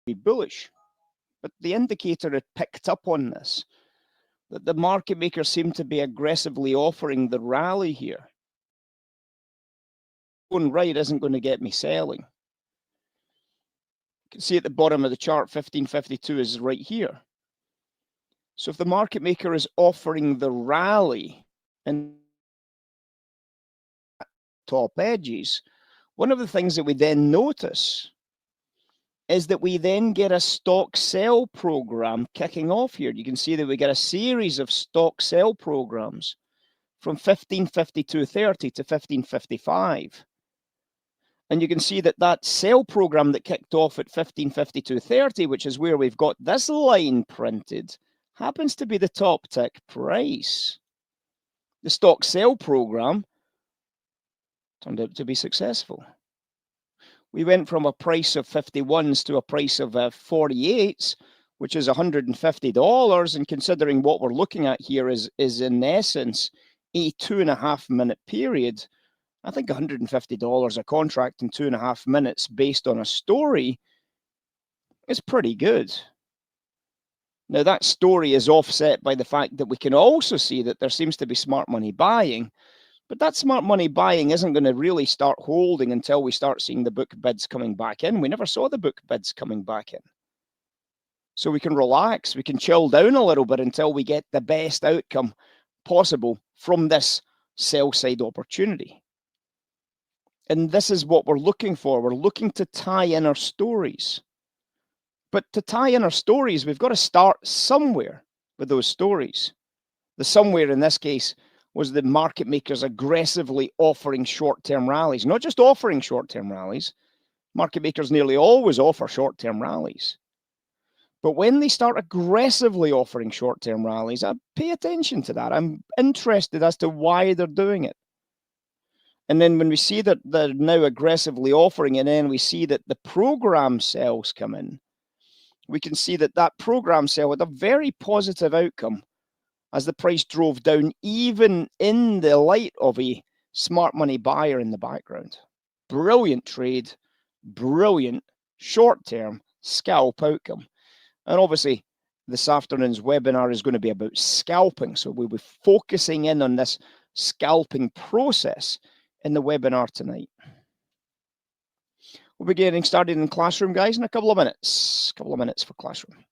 be bullish. But the indicator had picked up on this, that the market makers seem to be aggressively offering the rally here. Going right isn't going to get me selling. You can see at the bottom of the chart, 1552 is right here. So if the market maker is offering the rally and top edges, one of the things that we then notice is that we then get a stock sell program kicking off here. You can see that we get a series of stock sell programs from 1552.30 to 1555. And you can see that that sell program that kicked off at 1552.30, which is where we've got this line printed, happens to be the top tick price. The stock sell program turned out to be successful. We went from a price of 51s to a price of 48s, which is $150. And considering what we're looking at here is in essence a 2.5 minute period, I think $150 a contract in 2.5 minutes based on a story is pretty good. Now, that story is offset by the fact that we can also see that there seems to be smart money buying, but that smart money buying isn't going to really start holding until we start seeing the book bids coming back in. We never saw the book bids coming back in. So we can relax, we can chill down a little bit until we get the best outcome possible from this sell side opportunity. And this is what we're looking for. We're looking to tie in our stories. But to tie in our stories, we've got to start somewhere with those stories. The somewhere in this case was the market makers aggressively offering short-term rallies. Not just offering short-term rallies. Market makers nearly always offer short-term rallies. But when they start aggressively offering short-term rallies, I pay attention to that. I'm interested as to why they're doing it. And then when we see that they're now aggressively offering, and then we see that the program sales come in, we can see that that program sale had a very positive outcome as the price drove down, even in the light of a smart money buyer in the background. Brilliant trade, brilliant short-term scalp outcome. And obviously, this afternoon's webinar is going to be about scalping. So we'll be focusing in on this scalping process in the webinar tonight. We'll be getting started in Classroom, guys, in a couple of minutes. For Classroom.